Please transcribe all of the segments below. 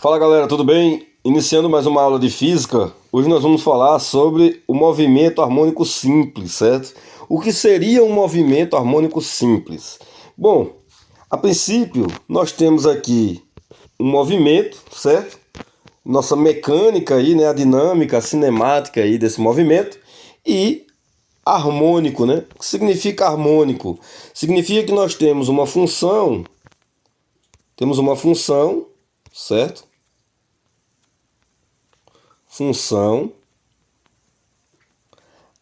Fala galera, tudo bem? Iniciando mais uma aula de física, hoje nós vamos falar sobre o movimento harmônico simples, certo? O que seria um movimento harmônico simples? Bom, a princípio nós temos aqui um movimento, certo? Nossa mecânica aí, né? A dinâmica, a cinemática aí desse movimento e harmônico, né? O que significa harmônico? Significa que nós temos uma função, certo? Função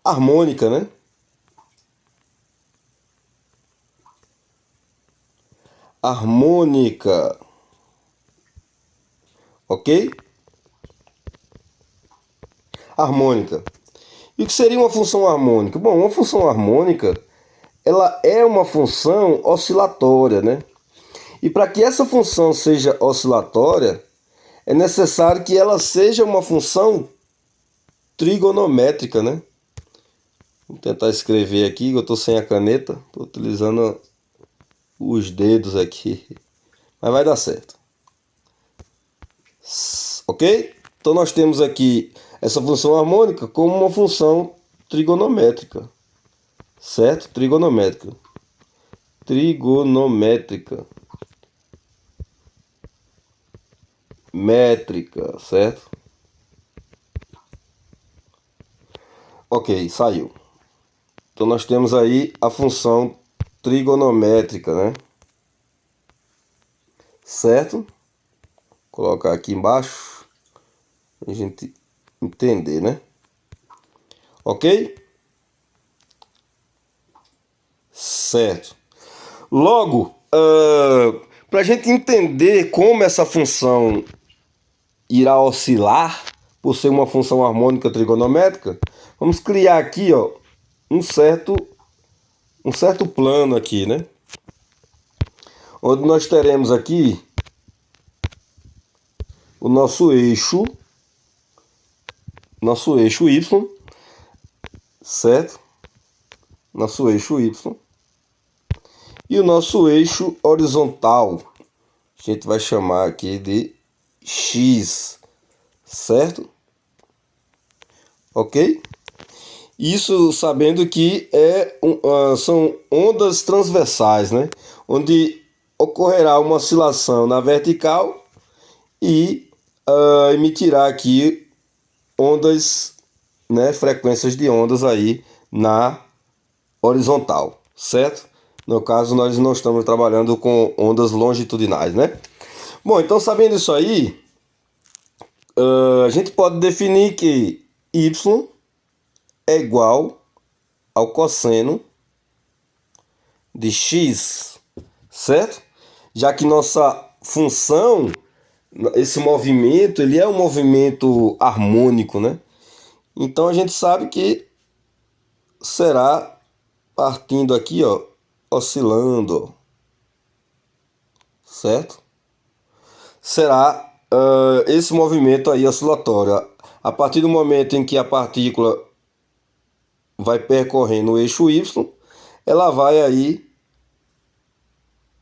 harmônica, né? Harmônica, ok? Harmônica. E o que seria uma função harmônica? Bom, uma função harmônica, ela é uma função oscilatória, né? E para que essa função seja oscilatória, é necessário que ela seja uma função trigonométrica, né? Vou tentar escrever aqui, eu estou sem a caneta, estou utilizando os dedos aqui, mas vai dar certo. Ok? Então nós temos aqui essa função harmônica como uma função trigonométrica, certo? Trigonométrica. Métrica, certo? Ok, saiu. Então nós temos aí a função trigonométrica, né? Certo? Vou colocar aqui embaixo para a gente entender, né? Ok? Certo. Logo, para a gente entender como essa função irá oscilar por ser uma função harmônica trigonométrica, vamos criar aqui, ó, um certo plano aqui, né? Onde nós teremos aqui o nosso eixo Y, certo? Nosso eixo Y. E o nosso eixo horizontal, a gente vai chamar aqui de X, certo? Ok? Isso sabendo que são ondas transversais, né? Onde ocorrerá uma oscilação na vertical e emitirá aqui ondas, né? Frequências de ondas aí na horizontal, certo? No caso, nós não estamos trabalhando com ondas longitudinais, né? Bom, então sabendo isso aí, a gente pode definir que y é igual ao cosseno de x, certo? Já que nossa função, esse movimento, ele é um movimento harmônico, né? Então a gente sabe que será partindo aqui, ó, oscilando, ó, certo? Será esse movimento aí oscilatório. A partir do momento em que a partícula vai percorrendo o eixo Y, ela vai aí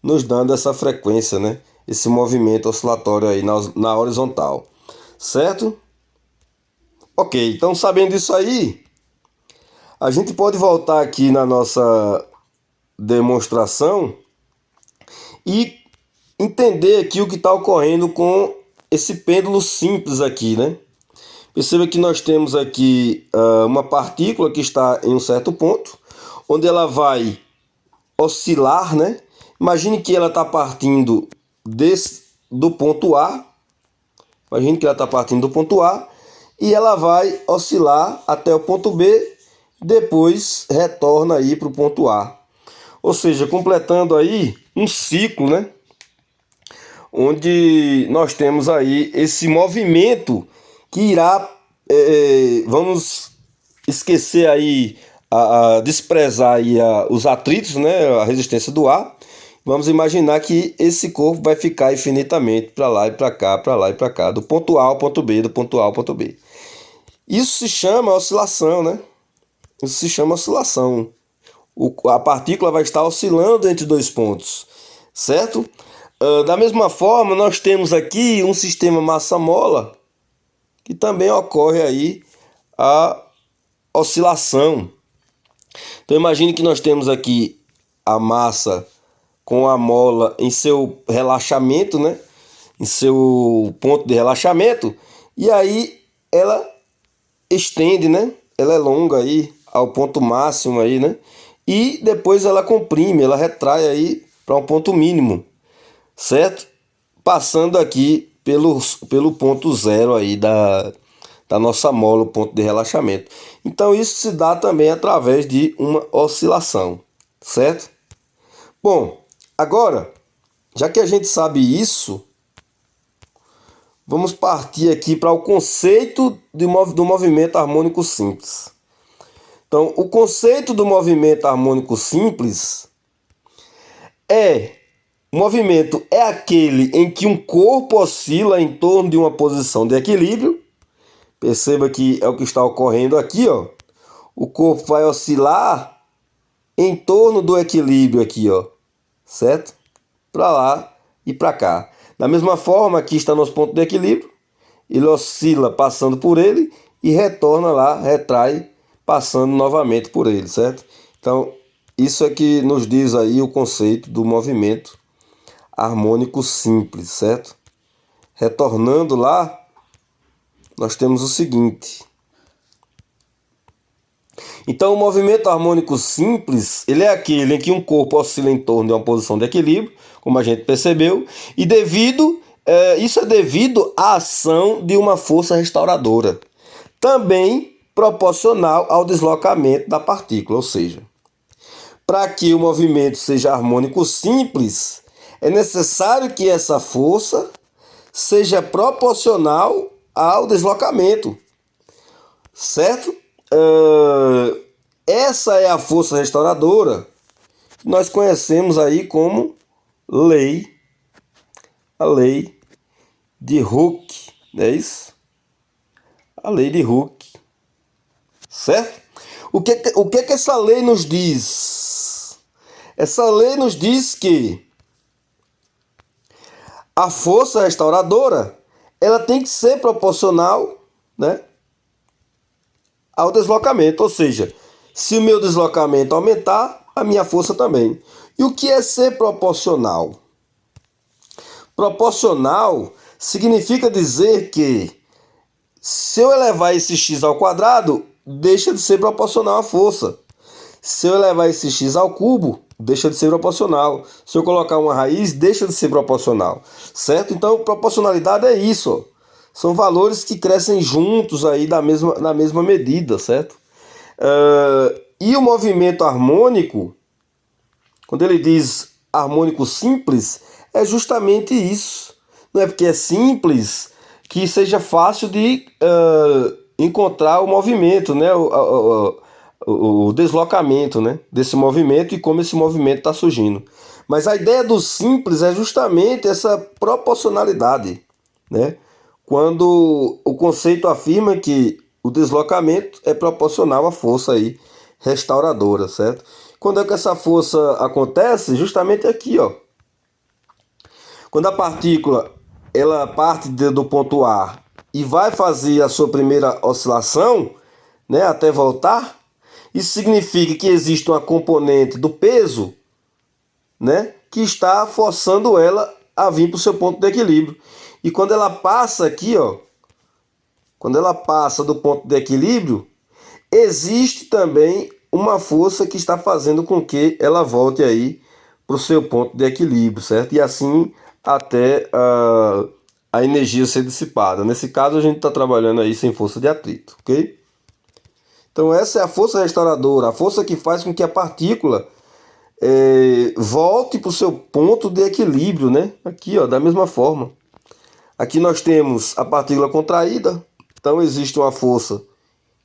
nos dando essa frequência, né? Esse movimento oscilatório aí na horizontal, certo? Ok, então sabendo isso aí, a gente pode voltar aqui na nossa demonstração e entender aqui o que está ocorrendo com esse pêndulo simples aqui, né? Perceba que nós temos aqui uma partícula que está em um certo ponto, onde ela vai oscilar, né? Imagine que ela está partindo do ponto A. Imagine que ela está partindo do ponto A e ela vai oscilar até o ponto B, depois retorna aí para o ponto A. Ou seja, completando aí um ciclo, né? Onde nós temos aí esse movimento que irá, vamos esquecer aí, desprezar aí os atritos, né, a resistência do ar. Vamos imaginar que esse corpo vai ficar infinitamente para lá e para cá, para lá e para cá, do ponto A ao ponto B, do ponto A ao ponto B. Isso se chama oscilação, né? Isso se chama oscilação. A partícula vai estar oscilando entre dois pontos, certo? Da mesma forma, nós temos aqui um sistema massa-mola que também ocorre aí a oscilação. Então imagine que nós temos aqui a massa com a mola em seu relaxamento, né? Em seu ponto de relaxamento, e aí ela estende, né? Ela é longa aí ao ponto máximo aí, né? E depois ela comprime, ela retrai aí para um ponto mínimo, certo? Passando aqui pelo ponto zero aí da nossa mola, o ponto de relaxamento. Então isso se dá também através de uma oscilação, certo? Bom, agora, já que a gente sabe isso, vamos partir aqui para o conceito do movimento harmônico simples. Então, o conceito do movimento harmônico simples o movimento é aquele em que um corpo oscila em torno de uma posição de equilíbrio. Perceba que é o que está ocorrendo aqui, ó. O corpo vai oscilar em torno do equilíbrio aqui, ó, certo? Para lá e para cá. Da mesma forma, aqui está nosso ponto de equilíbrio. Ele oscila passando por ele e retorna lá, retrai, passando novamente por ele, certo? Então, isso é que nos diz aí o conceito do movimento harmônico simples, certo? Retornando lá, nós temos o seguinte. Então, o movimento harmônico simples, ele é aquele em que um corpo oscila em torno de uma posição de equilíbrio, como a gente percebeu, e isso é devido à ação de uma força restauradora, também proporcional ao deslocamento da partícula, ou seja, para que o movimento seja harmônico simples, é necessário que essa força seja proporcional ao deslocamento, certo? Essa é a força restauradora que nós conhecemos aí como a lei de Hooke, não é isso? A lei de Hooke, certo? O que essa lei nos diz? Essa lei nos diz que a força restauradora ela tem que ser proporcional, né, ao deslocamento, ou seja, se o meu deslocamento aumentar, a minha força também. E o que é ser proporcional? Proporcional significa dizer que se eu elevar esse x ao quadrado, deixa de ser proporcional à força. Se eu elevar esse x ao cubo, deixa de ser proporcional. Se eu colocar uma raiz, deixa de ser proporcional, certo? Então, proporcionalidade é isso, ó. São valores que crescem juntos aí na mesma medida, certo? E o movimento harmônico, quando ele diz harmônico simples, é justamente isso. Não é porque é simples que seja fácil de encontrar o movimento, né? O deslocamento, né, desse movimento e como esse movimento está surgindo. Mas a ideia do simples é justamente essa proporcionalidade, né? Quando o conceito afirma que o deslocamento é proporcional à força aí restauradora, certo? Quando é que essa força acontece? Justamente aqui, ó. Quando a partícula ela parte do ponto A e vai fazer a sua primeira oscilação, né, até voltar, isso significa que existe uma componente do peso, né, que está forçando ela a vir para o seu ponto de equilíbrio. E quando ela passa aqui, ó, quando ela passa do ponto de equilíbrio, existe também uma força que está fazendo com que ela volte aí para o seu ponto de equilíbrio, certo? E assim até a energia ser dissipada. Nesse caso, a gente está trabalhando aí sem força de atrito, ok? Então essa é a força restauradora, a força que faz com que a partícula volte para o seu ponto de equilíbrio, né? Aqui, ó, da mesma forma. Aqui nós temos a partícula contraída, então existe uma força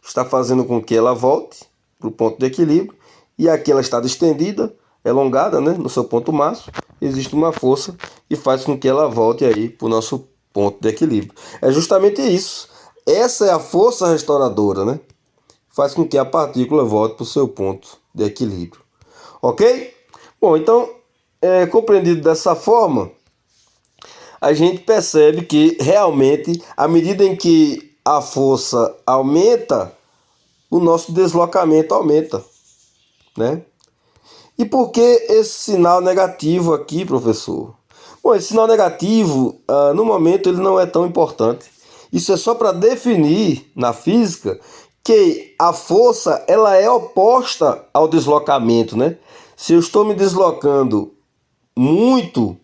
que está fazendo com que ela volte para o ponto de equilíbrio, e aqui ela está distendida, elongada, né, no seu ponto máximo, existe uma força que faz com que ela volte aí para o nosso ponto de equilíbrio. É justamente isso. Essa é a força restauradora, né? Faz com que a partícula volte para o seu ponto de equilíbrio. Ok? Bom, então, compreendido dessa forma, a gente percebe que realmente, à medida em que a força aumenta, o nosso deslocamento aumenta, né? E por que esse sinal negativo aqui, professor? Bom, esse sinal negativo, no momento, ele não é tão importante. Isso é só para definir na física que a força ela é oposta ao deslocamento, né? Se eu estou me deslocando muito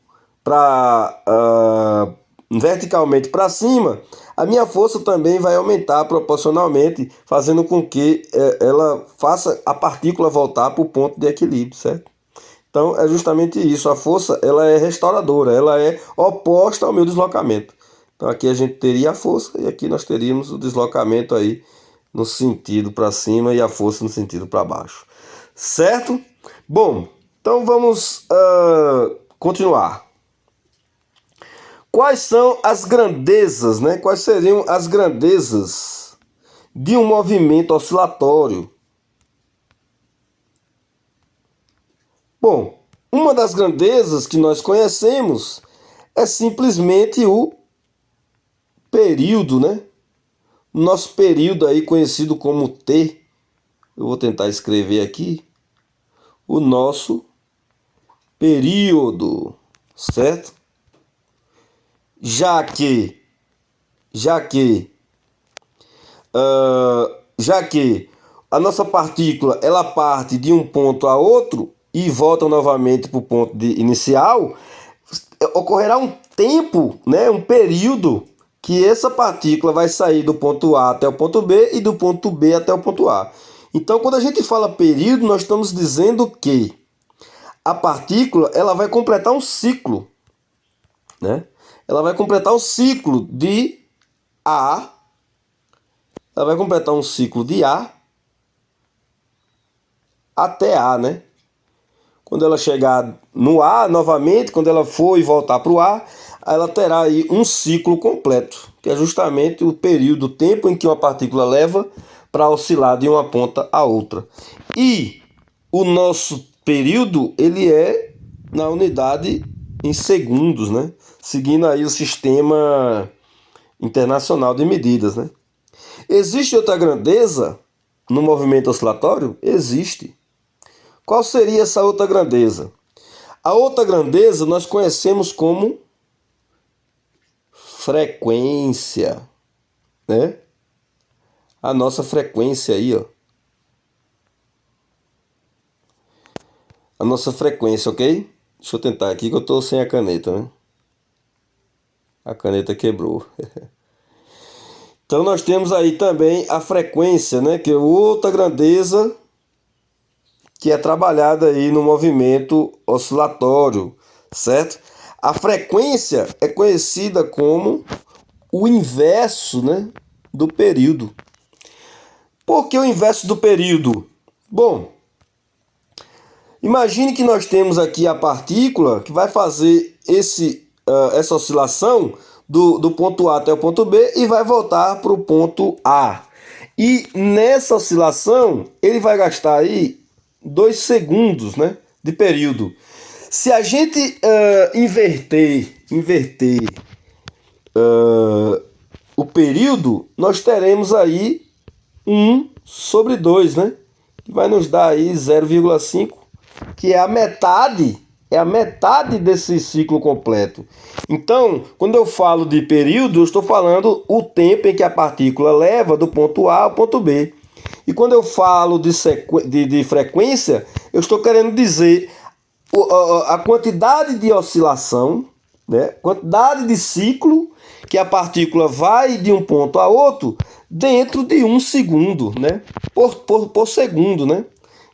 verticalmente para cima, a minha força também vai aumentar proporcionalmente, fazendo com que ela faça a partícula voltar para o ponto de equilíbrio, certo? Então é justamente isso, a força ela é restauradora, ela é oposta ao meu deslocamento. Então aqui a gente teria a força e aqui nós teríamos o deslocamento aí no sentido para cima e a força no sentido para baixo. Certo? Bom, então vamos continuar. Quais são as grandezas, né? Quais seriam as grandezas de um movimento oscilatório? Bom, uma das grandezas que nós conhecemos é simplesmente o período, né? Nosso período aí conhecido como T. Eu vou tentar escrever aqui o nosso período, certo? Já que a nossa partícula ela parte de um ponto a outro e volta novamente para o ponto inicial, ocorrerá um tempo, né, um período que essa partícula vai sair do ponto A até o ponto B e do ponto B até o ponto A. Então, quando a gente fala período, nós estamos dizendo que a partícula ela vai completar um ciclo, né? Ela vai completar um ciclo de A, ela vai completar um ciclo de A até A, né? Quando ela chegar no A novamente, quando ela for e voltar para o A, ela terá aí um ciclo completo, que é justamente o período, o tempo em que uma partícula leva para oscilar de uma ponta a outra. E o nosso período, ele é na unidade em segundos, né? Seguindo aí o sistema internacional de medidas, né? Existe outra grandeza no movimento oscilatório? Existe. Qual seria essa outra grandeza? A outra grandeza nós conhecemos como frequência, né? A nossa frequência aí, ó. A nossa frequência, ok? Deixa eu tentar aqui que eu tô sem a caneta, né? A caneta quebrou. Então nós temos aí também a frequência, né? Que é outra grandeza que é trabalhada aí no movimento oscilatório, certo? A frequência é conhecida como o inverso, né, do período. Por que o inverso do período? Bom, imagine que nós temos aqui a partícula que vai fazer essa oscilação do ponto A até o ponto B e vai voltar para o ponto A. E nessa oscilação, ele vai gastar aí 2 segundos, né, de período. Se a gente inverter o período, nós teremos aí 1 sobre 2, né? Que vai nos dar aí 0,5, que é a metade desse ciclo completo. Então, quando eu falo de período, eu estou falando o tempo em que a partícula leva do ponto A ao ponto B. E quando eu falo de frequência, eu estou querendo dizer a quantidade de oscilação, né? Quantidade de ciclo que a partícula vai de um ponto a outro dentro de 1 segundo, né? Por segundo, né?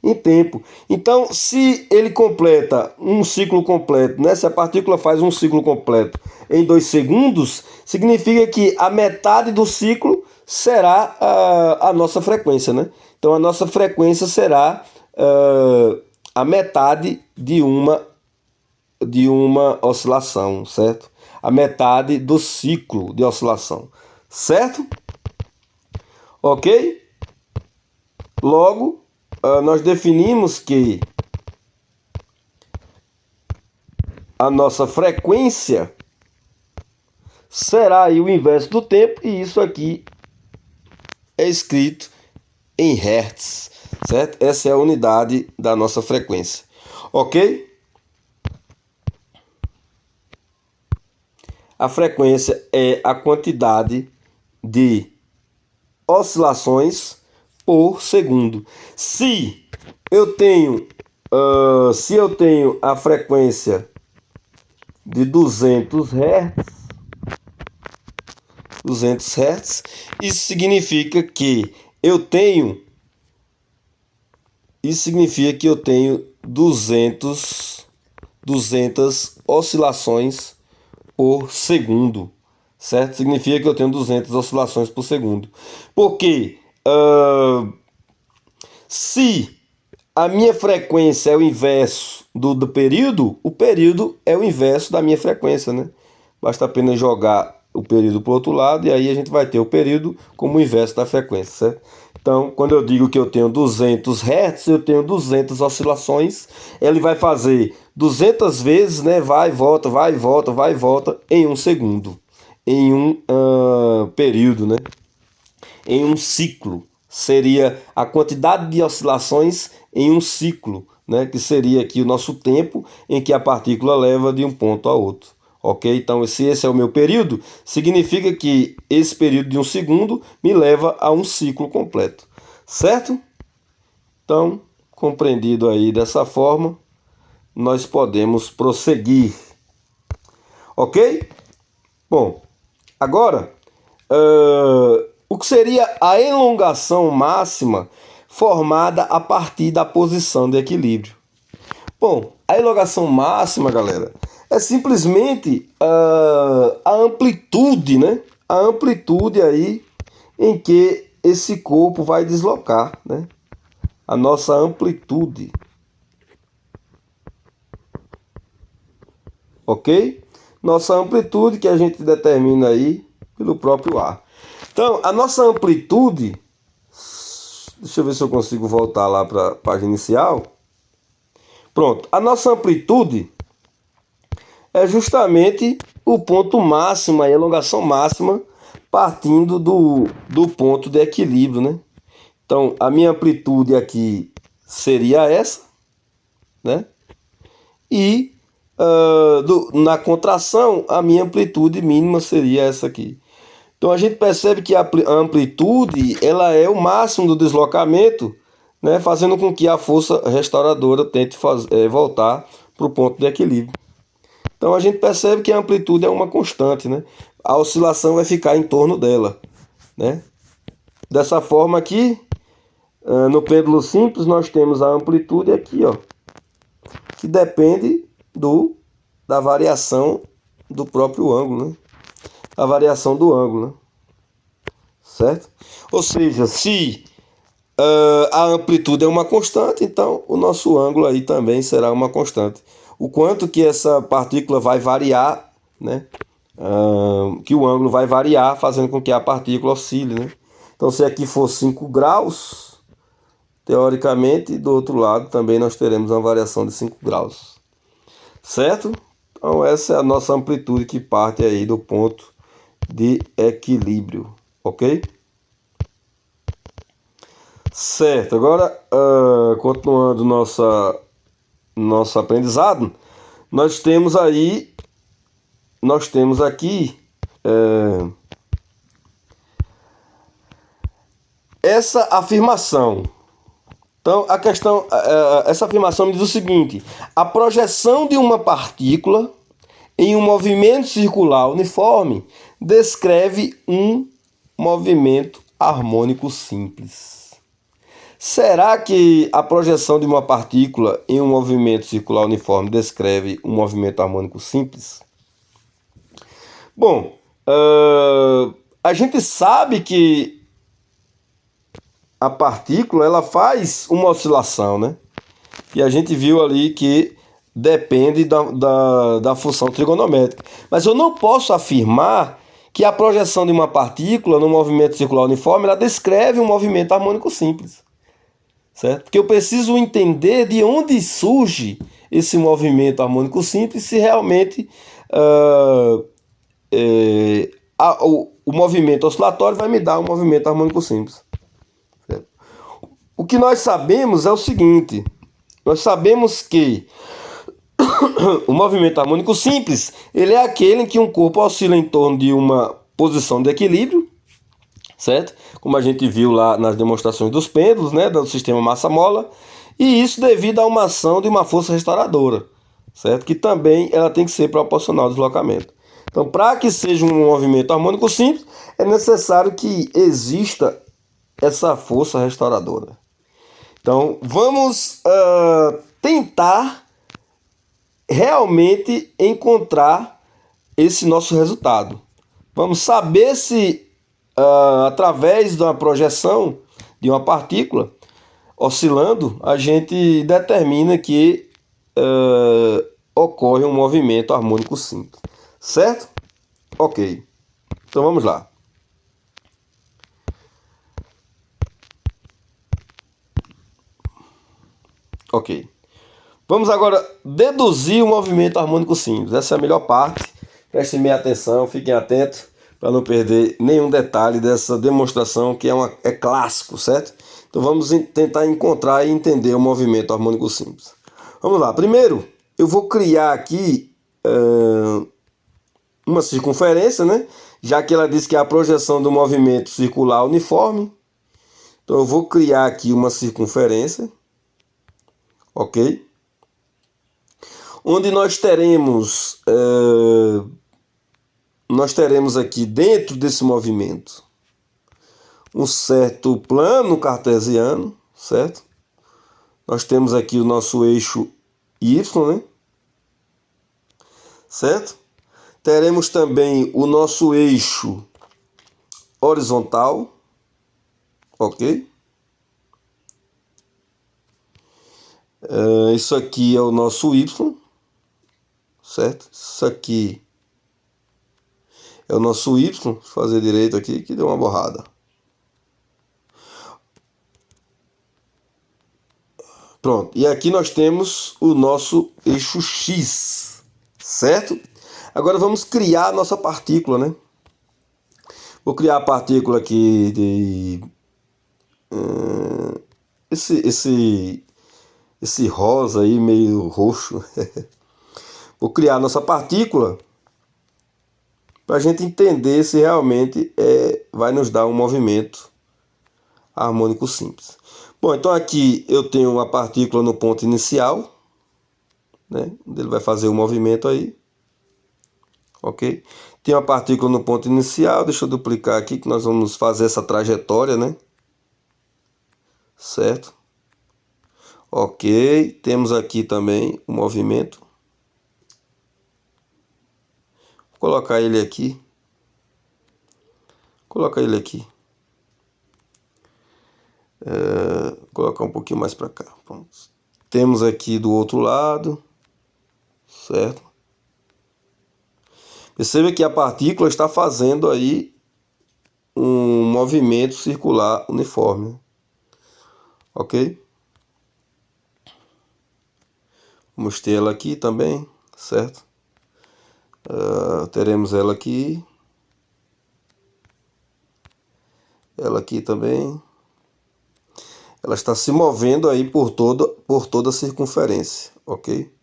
Em tempo. Então, se ele completa um ciclo completo, né? Se a partícula faz um ciclo completo em 2 segundos, significa que a metade do ciclo será a nossa frequência, né? Então, a nossa frequência será a metade de uma oscilação, certo? A metade do ciclo de oscilação, certo? Ok? Logo, nós definimos que a nossa frequência será aí o inverso do tempo, e isso aqui é escrito em Hertz, certo? Essa é a unidade da nossa frequência, ok? A frequência é a quantidade de oscilações por segundo. Se eu tenho a frequência de 200 Hz, isso significa que eu tenho 200 oscilações por segundo, certo? Significa que eu tenho 200 oscilações por segundo. Porque se a minha frequência é o inverso do período, o período é o inverso da minha frequência, né? Basta apenas jogar o período para o outro lado e aí a gente vai ter o período como o inverso da frequência, certo? Então, quando eu digo que eu tenho 200 Hz, eu tenho 200 oscilações, ele vai fazer 200 vezes, né? Vai e volta, vai e volta, vai e volta em um segundo, em um período, né? Em um ciclo. Seria a quantidade de oscilações em um ciclo, né? Que seria aqui o nosso tempo em que a partícula leva de um ponto a outro. Ok? Então, se esse é o meu período, significa que esse período de um segundo me leva a um ciclo completo. Certo? Então, compreendido aí dessa forma, nós podemos prosseguir. Ok? Bom, agora, o que seria a elongação máxima formada a partir da posição de equilíbrio? Bom, a elongação máxima, galera, é simplesmente a amplitude, né? A amplitude aí em que esse corpo vai deslocar, né? A nossa amplitude. Ok? Nossa amplitude que a gente determina aí pelo próprio ar. Então, a nossa amplitude, deixa eu ver se eu consigo voltar lá para a página inicial. Pronto, a nossa amplitude é justamente o ponto máximo, a elongação máxima, partindo do ponto de equilíbrio, né? Então, a minha amplitude aqui seria essa, né? E na contração, a minha amplitude mínima seria essa aqui. Então, a gente percebe que a amplitude ela é o máximo do deslocamento, né? Fazendo com que a força restauradora tente voltar para o ponto de equilíbrio. Então a gente percebe que a amplitude é uma constante, né? A oscilação vai ficar em torno dela, né? Dessa forma aqui, no pêndulo simples, nós temos a amplitude aqui, ó, que depende da variação do próprio ângulo, né? A variação do ângulo, né? Certo? Ou seja, se a amplitude é uma constante, então o nosso ângulo aí também será uma constante. O quanto que essa partícula vai variar, né? Que o ângulo vai variar, fazendo com que a partícula oscile, né? Então, se aqui for 5 graus, teoricamente, do outro lado também nós teremos uma variação de 5 graus. Certo? Então, essa é a nossa amplitude que parte aí do ponto de equilíbrio, ok? Certo, agora continuando nosso aprendizado, nós temos aqui essa afirmação. Então, essa afirmação me diz o seguinte: a projeção de uma partícula em um movimento circular uniforme descreve um movimento harmônico simples. Será que a projeção de uma partícula em um movimento circular uniforme descreve um movimento harmônico simples? Bom, a gente sabe que a partícula ela faz uma oscilação, né? E a gente viu ali que depende da função trigonométrica. Mas eu não posso afirmar que a projeção de uma partícula no movimento circular uniforme ela descreve um movimento harmônico simples. Certo? Porque eu preciso entender de onde surge esse movimento harmônico simples, se realmente o movimento oscilatório vai me dar um movimento harmônico simples. Certo? O que nós sabemos é o seguinte: nós sabemos que o movimento harmônico simples ele é aquele em que um corpo oscila em torno de uma posição de equilíbrio, certo? Como a gente viu lá nas demonstrações dos pêndulos, né, do sistema massa-mola, e isso devido a uma ação de uma força restauradora, certo? Que também ela tem que ser proporcional ao deslocamento. Então, para que seja um movimento harmônico simples, é necessário que exista essa força restauradora. Então, vamos tentar realmente encontrar esse nosso resultado. Vamos saber se, através da projeção de uma partícula oscilando, a gente determina que ocorre um movimento harmônico simples. Certo? Ok. Então vamos lá. Ok. Vamos agora deduzir o movimento harmônico simples. Essa é a melhor parte. Prestem bem atenção, fiquem atentos para não perder nenhum detalhe dessa demonstração que é clássico, certo? Então vamos tentar encontrar e entender o movimento harmônico simples. Vamos lá. Primeiro, eu vou criar aqui uma circunferência, né? Já que ela diz que é a projeção do movimento circular uniforme. Então eu vou criar aqui uma circunferência, ok? Onde nós teremos aqui dentro desse movimento um certo plano cartesiano, certo? Nós temos aqui o nosso eixo Y, né? Certo? Teremos também o nosso eixo horizontal, ok? Isso aqui é o nosso Y, certo? Isso aqui é o nosso Y. Vou fazer direito aqui que deu uma borrada. Pronto, e aqui nós temos o nosso eixo X, certo? Agora vamos criar a nossa partícula, né? Vou criar a partícula aqui de esse rosa aí meio roxo. Vou criar a nossa partícula para a gente entender se realmente vai nos dar um movimento harmônico simples. Bom, então aqui eu tenho uma partícula no ponto inicial, né? Onde ele vai fazer o movimento aí, ok? Tem uma partícula no ponto inicial, deixa eu duplicar aqui que nós vamos fazer essa trajetória, né? Certo? Ok, temos aqui também o movimento. Vou colocar ele aqui. Coloca ele aqui. Vou colocar um pouquinho mais para cá. Pronto. Temos aqui do outro lado, certo? Perceba que a partícula está fazendo aí um movimento circular uniforme, ok? Vamos ter ela aqui também, certo? Teremos ela aqui também. Ela está se movendo aí por toda a circunferência, ok?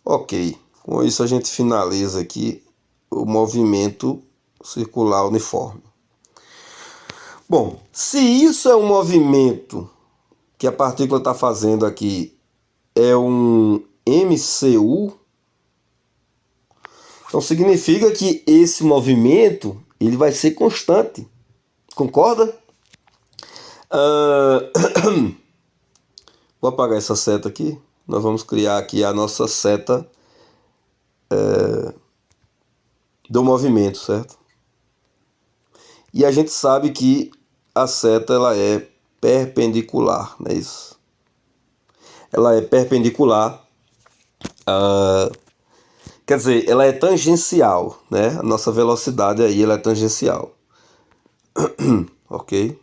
Ok, com isso a gente finaliza aqui o movimento circular uniforme. Bom, se isso é um movimento que a partícula está fazendo aqui, é um MCU, então significa que esse movimento ele vai ser constante, concorda? Vou apagar essa seta aqui. Nós vamos criar aqui a nossa seta do movimento, certo? E a gente sabe que a seta ela é perpendicular, não é isso? Ela é perpendicular, quer dizer, ela é tangencial, né? A nossa velocidade aí ela é tangencial, ok?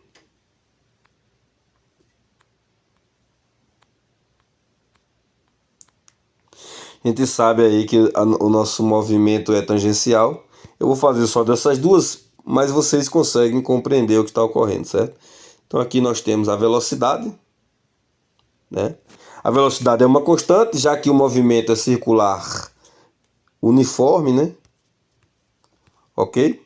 A gente sabe aí que o nosso movimento é tangencial. Eu vou fazer só dessas duas, mas vocês conseguem compreender o que está ocorrendo, certo? Então aqui nós temos a velocidade, né? A velocidade é uma constante, já que o movimento é circular uniforme, né? Ok?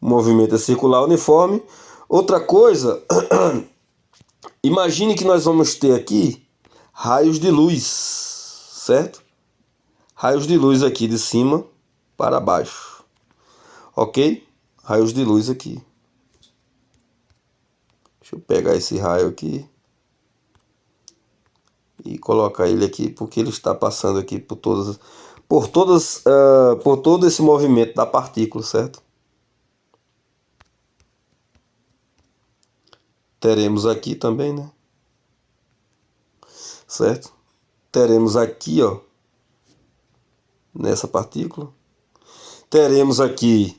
O movimento é circular uniforme. Outra coisa, imagine que nós vamos ter aqui raios de luz, certo? Raios de luz aqui de cima para baixo, ok? Raios de luz aqui. Deixa eu pegar esse raio aqui e colocar ele aqui, porque ele está passando aqui por todo esse movimento da partícula, certo? Teremos aqui também, né? Certo? Teremos aqui, ó, nessa partícula. Teremos aqui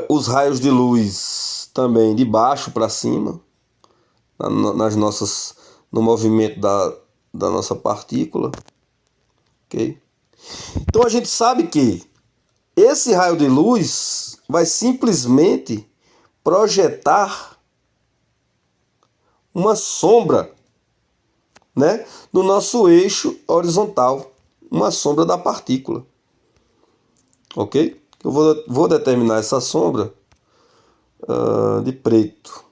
os raios de luz também de baixo para cima, nas nossas, no movimento da nossa partícula, ok? Então a gente sabe que esse raio de luz vai simplesmente projetar uma sombra, né, no nosso eixo horizontal, uma sombra da partícula, ok? Eu vou determinar essa sombra de preto,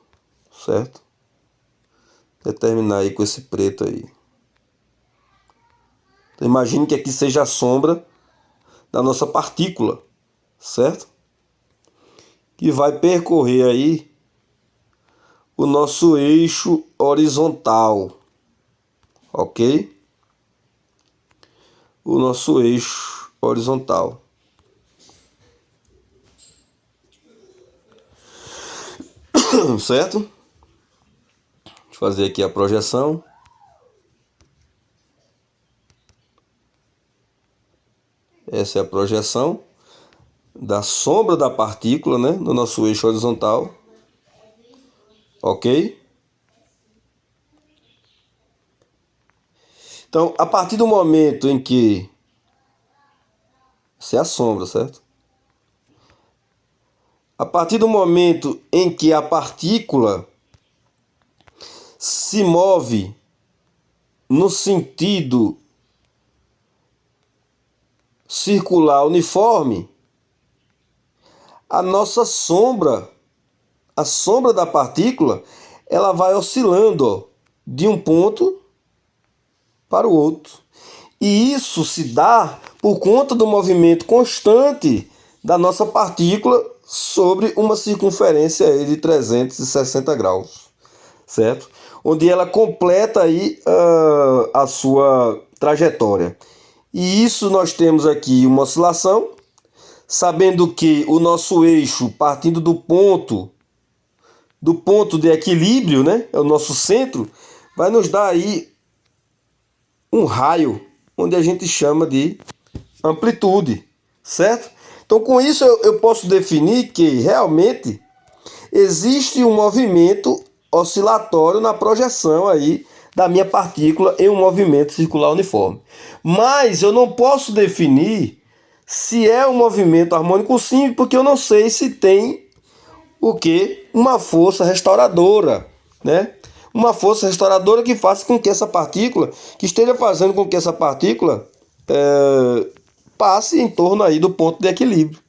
certo? Determinar aí com esse preto aí. Então, imagine que aqui seja a sombra da nossa partícula, certo? Que vai percorrer aí o nosso eixo horizontal, ok? O nosso eixo horizontal. Certo? Deixa eu fazer aqui a projeção. Essa é a projeção da sombra da partícula, né, no nosso eixo horizontal. Ok? Então, a partir do momento em que... Essa é a sombra, certo? A partir do momento em que a partícula se move no sentido circular uniforme, a nossa sombra, a sombra da partícula, ela vai oscilando, ó, de um ponto para o outro. E isso se dá por conta do movimento constante da nossa partícula sobre uma circunferência aí de 360 graus, certo? Onde ela completa aí a sua trajetória. E isso nós temos aqui uma oscilação, sabendo que o nosso eixo, partindo do ponto de equilíbrio, né, é o nosso centro, vai nos dar aí um raio, onde a gente chama de amplitude, certo? Então, com isso, eu posso definir que realmente existe um movimento oscilatório na projeção aí da minha partícula em um movimento circular uniforme. Mas eu não posso definir se é um movimento harmônico simples, porque eu não sei se tem o que? Uma força restauradora, né? Uma força restauradora que faça com que essa partícula, que esteja fazendo com que essa partícula passe em torno aí do ponto de equilíbrio.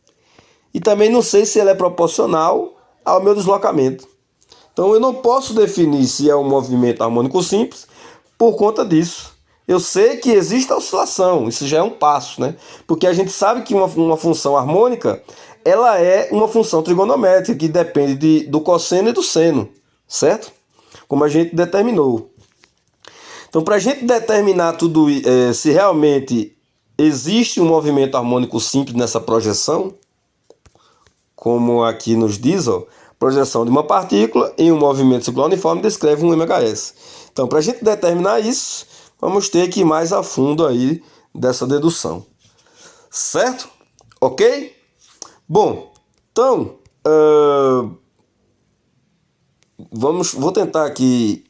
E também não sei se ela é proporcional ao meu deslocamento. Então eu não posso definir se é um movimento harmônico simples por conta disso. Eu sei que existe a oscilação, isso já é um passo, né? Porque a gente sabe que uma função harmônica, ela é uma função trigonométrica que depende do cosseno e do seno, certo? Como a gente determinou. Então, para a gente determinar tudo, se realmente existe um movimento harmônico simples nessa projeção, como aqui nos diz, ó, projeção de uma partícula em um movimento circular uniforme descreve um MHS. Então, para a gente determinar isso, vamos ter que ir mais a fundo aí dessa dedução. Certo? Ok? Bom, então, vou tentar aqui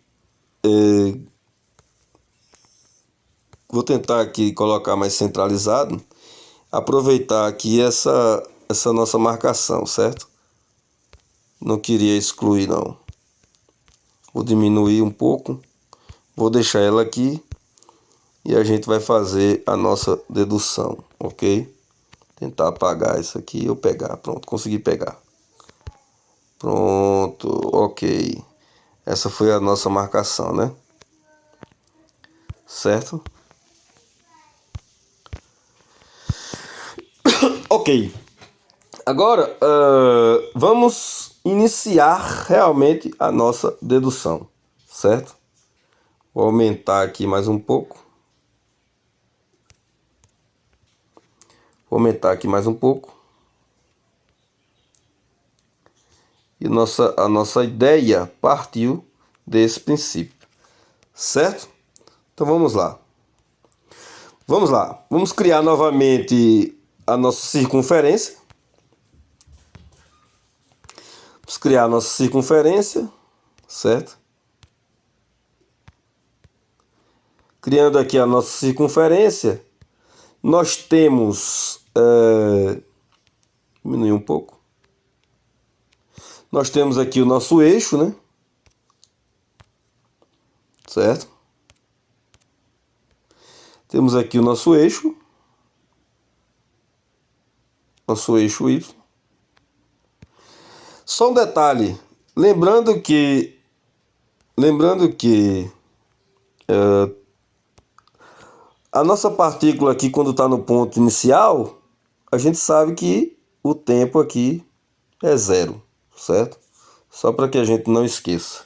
Vou tentar aqui colocar mais centralizado. Aproveitar aqui essa nossa marcação, certo? Não queria excluir, não. Vou diminuir um pouco. Vou deixar ela aqui. E a gente vai fazer a nossa dedução, ok? Tentar apagar isso aqui ou pegar. Pronto, consegui pegar. Pronto, ok. Essa foi a nossa marcação, né? Certo? Ok. Agora, vamos iniciar realmente a nossa dedução, certo? Vou aumentar aqui mais um pouco. Vou aumentar aqui mais um pouco. E a nossa ideia partiu desse princípio, certo? Então vamos lá. Vamos lá. Vamos criar novamente a nossa circunferência. Vamos criar a nossa circunferência, certo? Criando aqui a nossa circunferência, nós temos... diminuir um pouco. Nós temos aqui o nosso eixo, né? Certo? Temos aqui o nosso eixo Y. Só um detalhe, lembrando que a nossa partícula aqui, quando está no ponto inicial, a gente sabe que o tempo aqui é zero, certo? Só para que a gente não esqueça,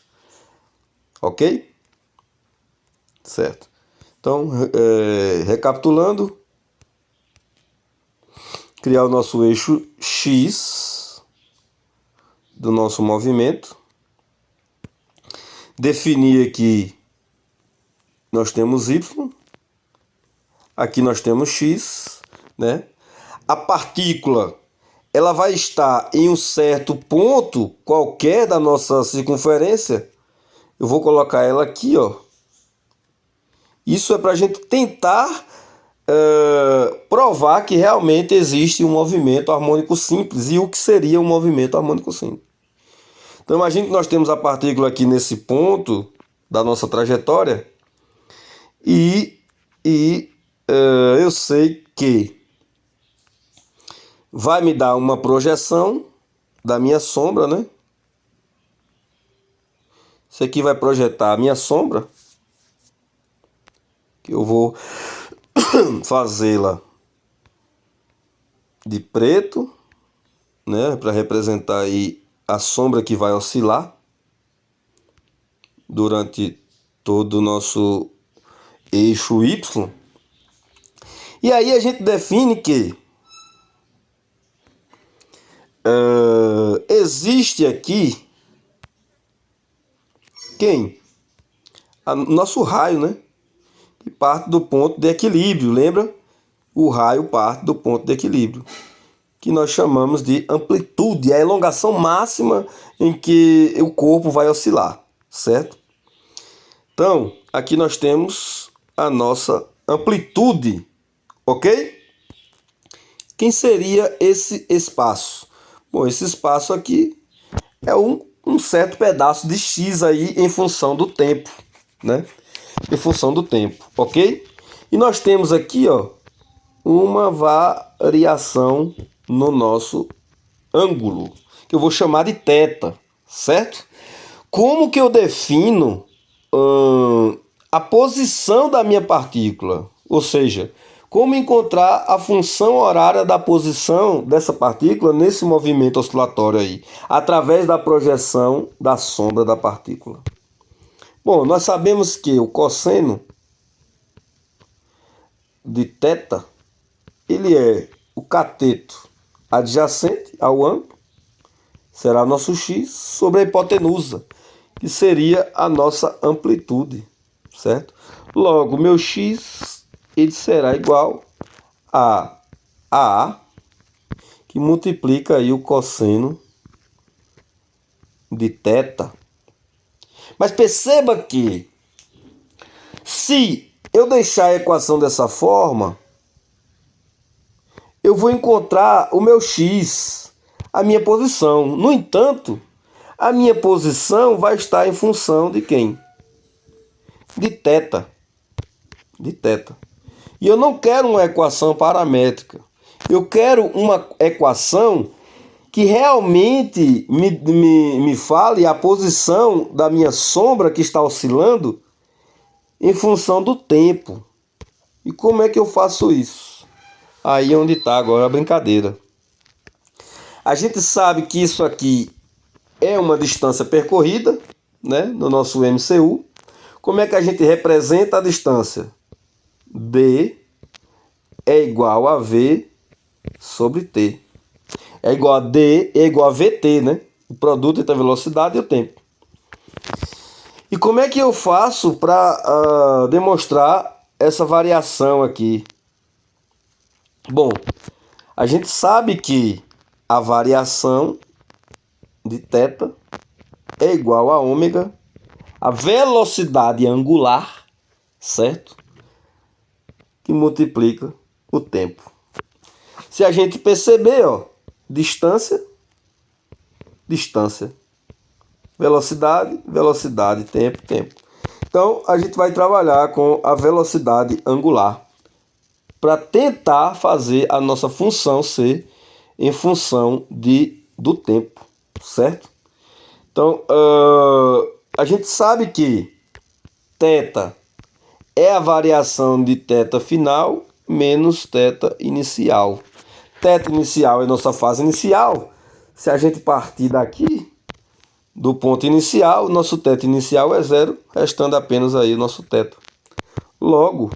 ok? Certo. Então, recapitulando, criar o nosso eixo X do nosso movimento, definir aqui, nós temos Y, aqui nós temos X, né? A partícula, ela vai estar em um certo ponto qualquer da nossa circunferência. Eu vou colocar ela aqui, ó. Isso é para a gente tentar provar que realmente existe um movimento harmônico simples. E o que seria um movimento harmônico simples? Então imagine que nós temos a partícula aqui nesse ponto da nossa trajetória e eu sei que vai me dar uma projeção da minha sombra, né? Isso aqui vai projetar a minha sombra, que eu vou fazê-la de preto, né? Para representar aí a sombra que vai oscilar durante todo o nosso eixo Y. E aí a gente define que existe aqui quem? Nosso raio, né? Que parte do ponto de equilíbrio, lembra? O raio parte do ponto de equilíbrio, que nós chamamos de amplitude, a elongação máxima em que o corpo vai oscilar, certo? Então, aqui nós temos a nossa amplitude, ok? Quem seria esse espaço? Bom, esse espaço aqui é um certo pedaço de X aí em função do tempo, né? Em função do tempo, ok? E nós temos aqui, ó, uma variação no nosso ângulo, que eu vou chamar de θ, certo? Como que eu defino a posição da minha partícula? Ou seja, como encontrar a função horária da posição dessa partícula nesse movimento oscilatório aí, através da projeção da sombra da partícula? Bom, nós sabemos que o cosseno de θ, ele é o cateto adjacente ao ângulo, será nosso x, sobre a hipotenusa, que seria a nossa amplitude, certo? Logo, meu x, ele será igual a A, que multiplica aí o cosseno de θ. Mas perceba que se eu deixar a equação dessa forma, eu vou encontrar o meu x, a minha posição. No entanto, a minha posição vai estar em função de quem? De θ. De θ. E eu não quero uma equação paramétrica. Eu quero uma equação que realmente me fale a posição da minha sombra que está oscilando em função do tempo. E como é que eu faço isso? Aí é onde está agora a brincadeira. A gente sabe que isso aqui é uma distância percorrida, né, no nosso MCU. Como é que a gente representa a distância? D é igual a V sobre T. É igual a D é igual a VT, né? O produto entre a velocidade e o tempo. E como é que eu faço para demonstrar essa variação aqui? Bom, a gente sabe que a variação de θ é igual a ômega, a velocidade angular, certo? Que multiplica o tempo. Se a gente perceber, ó, distância, distância, velocidade, velocidade, tempo, tempo. Então, a gente vai trabalhar com a velocidade angular para tentar fazer a nossa função ser em função do tempo, certo? Então, a gente sabe que θ é a variação de θ final menos θ inicial. Θ inicial é nossa fase inicial. Se a gente partir daqui, do ponto inicial, o nosso θ inicial é zero, restando apenas aí o nosso θ. Logo,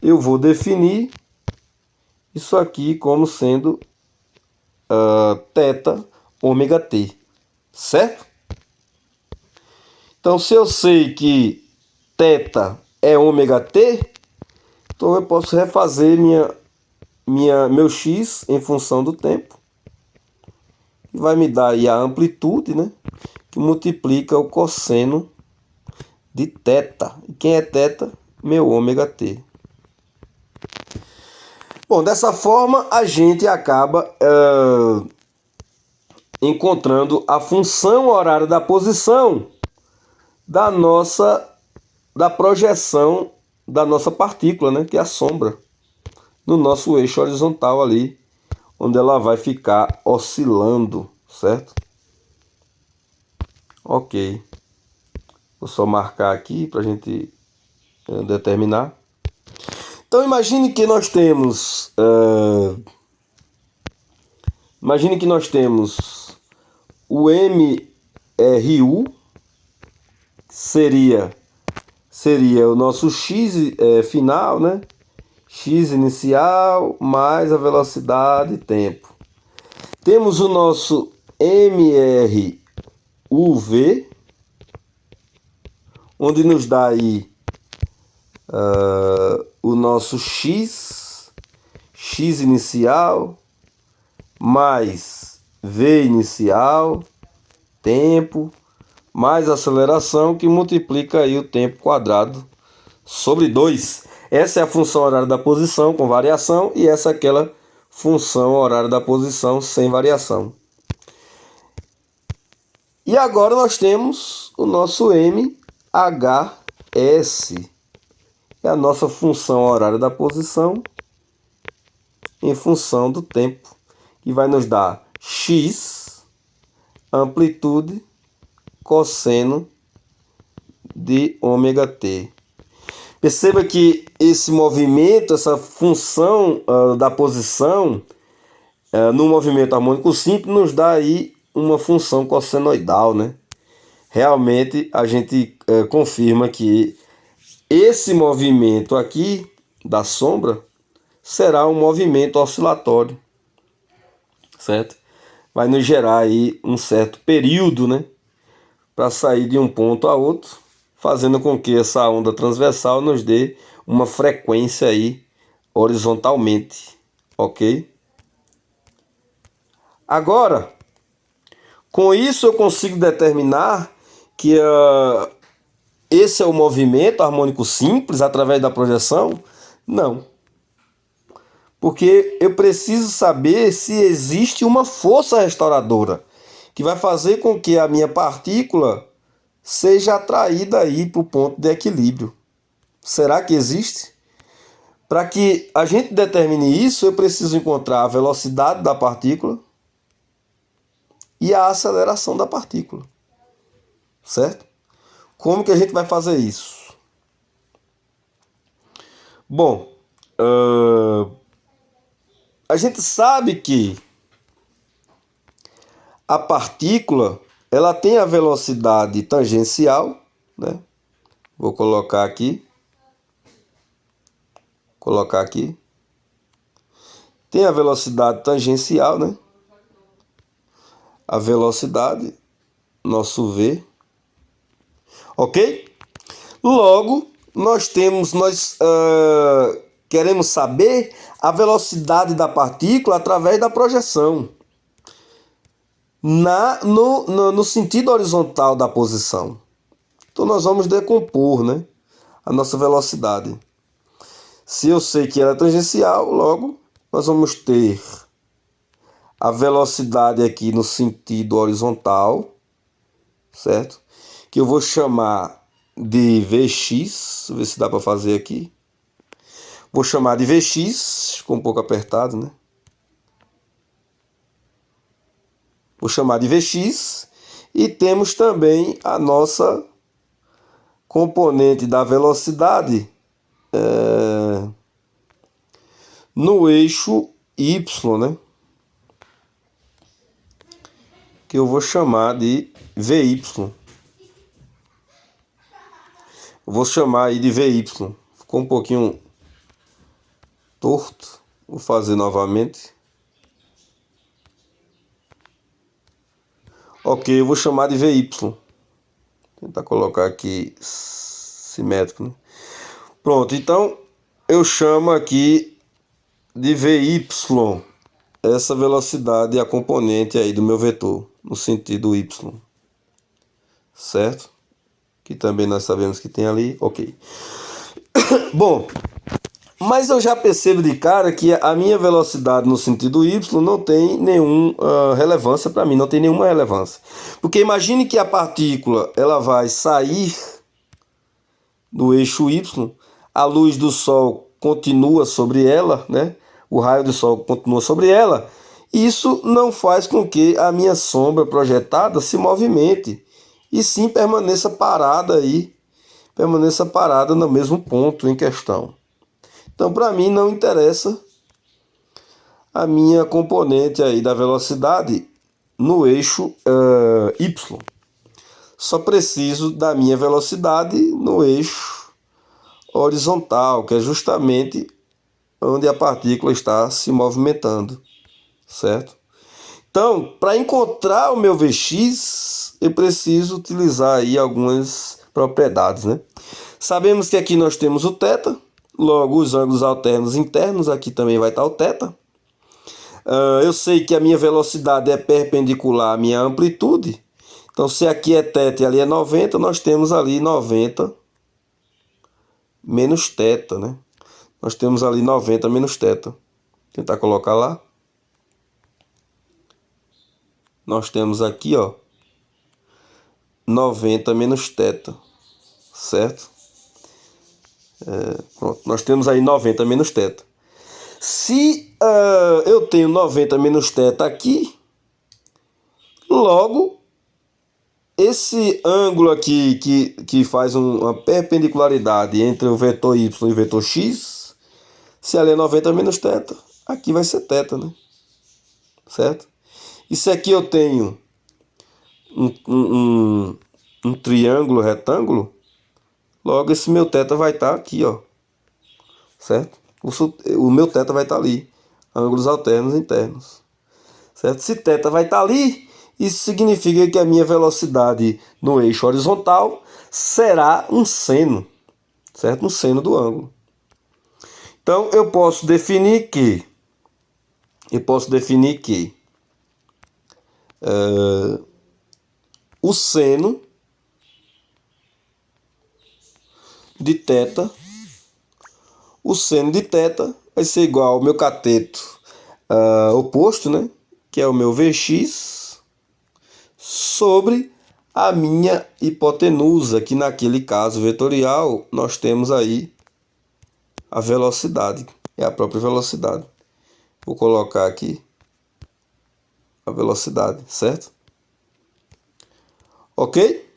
eu vou definir isso aqui como sendo θ ômega t, certo? Então, se eu sei que θ é ômega t, então eu posso refazer meu x em função do tempo. E vai me dar aí a amplitude, né? Que multiplica o cosseno de θ. E quem é θ? Meu ômega t. Bom, dessa forma a gente acaba encontrando a função horária da posição da projeção da nossa partícula, né? Que é a sombra, no nosso eixo horizontal ali, onde ela vai ficar oscilando, certo? Ok. Vou só marcar aqui para a gente determinar. Então imagine que nós temos o MRU, seria o nosso x final, né? X inicial mais a velocidade e tempo. Temos o nosso MRUV, onde nos dá aí o nosso x inicial mais V inicial, tempo, mais aceleração, que multiplica aí o tempo quadrado sobre 2. Essa é a função horária da posição com variação e essa é aquela função horária da posição sem variação. E agora nós temos o nosso MHS, é a nossa função horária da posição em função do tempo, que vai nos dar x, amplitude, cosseno de ômega t. Perceba que esse movimento, essa função da posição, no movimento harmônico simples, nos dá aí uma função cossenoidal, né? Realmente a gente confirma que esse movimento aqui da sombra será um movimento oscilatório, certo? Vai nos gerar aí um certo período, né? Para sair de um ponto a outro, fazendo com que essa onda transversal nos dê uma frequência aí horizontalmente, ok? Agora, com isso eu consigo determinar que esse é o movimento harmônico simples através da projeção? Não. Porque eu preciso saber se existe uma força restauradora que vai fazer com que a minha partícula seja atraída aí para o ponto de equilíbrio. Será que existe? Para que a gente determine isso, eu preciso encontrar a velocidade da partícula e a aceleração da partícula. Certo? Como que a gente vai fazer isso? Bom, a gente sabe que a partícula ela tem a velocidade tangencial, né? Vou colocar aqui. Tem a velocidade tangencial, né? A velocidade, nosso V. Ok? Logo, nós queremos saber a velocidade da partícula através da projeção no sentido horizontal da posição. Então nós vamos decompor, né, a nossa velocidade. Se eu sei que ela é tangencial, logo nós vamos ter a velocidade aqui no sentido horizontal, certo? Que eu vou chamar de Vx, ver se dá para fazer aqui. Vou chamar de Vx, ficou um pouco apertado, né? Vou chamar de Vx e temos também a nossa componente da velocidade no eixo Y, né? Que eu vou chamar de Vy. Vou chamar aí de Vy. Ficou um pouquinho torto. Vou fazer novamente. Ok, eu vou chamar de Vy. Tentar colocar aqui simétrico, né? Pronto, então eu chamo aqui de Vy essa velocidade é a componente aí do meu vetor, no sentido Y. Certo? Que também nós sabemos que tem ali. Ok. Bom, mas eu já percebo de cara que a minha velocidade no sentido Y não tem nenhuma relevância para mim, não tem nenhuma relevância. Porque imagine que a partícula ela vai sair do eixo Y, a luz do Sol continua sobre ela, né? O raio do Sol continua sobre ela. Isso não faz com que a minha sombra projetada se movimente, e sim permaneça parada no mesmo ponto em questão. Então, para mim, não interessa a minha componente aí da velocidade no eixo Y. Só preciso da minha velocidade no eixo horizontal, que é justamente onde a partícula está se movimentando, certo? Então, para encontrar o meu Vx, eu preciso utilizar aí algumas propriedades, né? Sabemos que aqui nós temos o θ, logo os ângulos alternos internos, aqui também vai estar o θ. Eu sei que a minha velocidade é perpendicular à minha amplitude. Então, se aqui é θ e ali é 90, nós temos ali 90 menos θ, né? Nós temos ali 90 menos θ. Vou tentar colocar lá. Nós temos aqui, ó, 90 menos θ, certo? Pronto, nós temos aí 90 menos θ. Se eu tenho 90 menos θ aqui, logo esse ângulo aqui que faz uma perpendicularidade entre o vetor y e o vetor x, se ali é 90 menos θ, aqui vai ser θ, né? Certo? E se aqui eu tenho um triângulo retângulo, logo esse meu θ vai estar aqui, ó. Certo? O meu θ vai estar ali. Ângulos alternos internos. Certo? Se θ vai estar ali, isso significa que a minha velocidade no eixo horizontal será um seno. Certo? Um seno do ângulo. Então eu posso definir que o seno de θ, o seno de θ vai ser igual ao meu cateto oposto, né? Que é o meu Vx, sobre a minha hipotenusa, que naquele caso vetorial nós temos aí a velocidade, é a própria velocidade. Vou colocar aqui a velocidade, certo? Ok?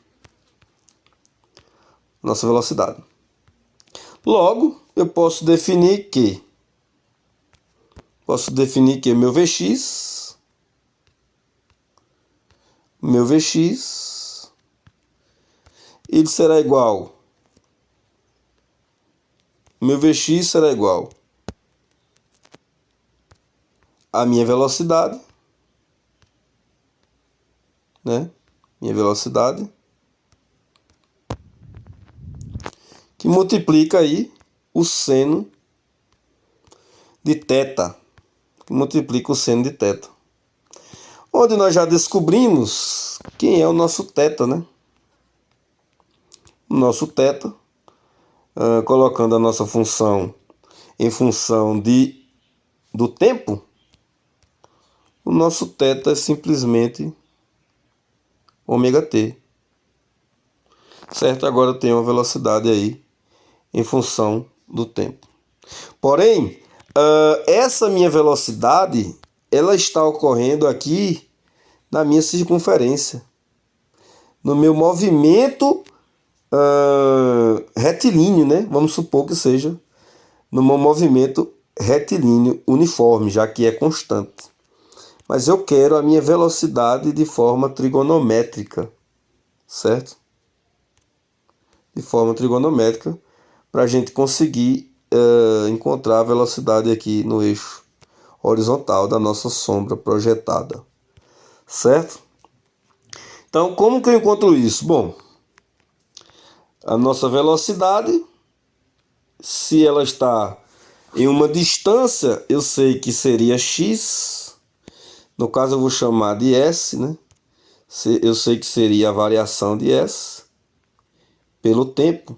Nossa velocidade. Logo, eu posso definir que meu Vx, ele será igual, meu Vx será igual à minha velocidade, né? Minha velocidade, que multiplica aí o seno de θ, que multiplica o seno de θ. Onde nós já descobrimos quem é o nosso θ, né? O nosso θ, colocando a nossa função em função do tempo, o nosso θ é simplesmente ômega-t. Certo? Agora eu tenho uma velocidade aí em função do tempo. Porém, essa minha velocidade, ela está ocorrendo aqui na minha circunferência, no meu movimento retilíneo, né? Vamos supor que seja no meu movimento retilíneo uniforme, já que é constante. Mas eu quero a minha velocidade de forma trigonométrica, certo? De forma trigonométrica, para a gente conseguir encontrar a velocidade aqui no eixo horizontal da nossa sombra projetada, certo? Então, como que eu encontro isso? Bom, a nossa velocidade, se ela está em uma distância, eu sei que seria x, no caso eu vou chamar de s, né? Eu sei que seria a variação de s pelo tempo.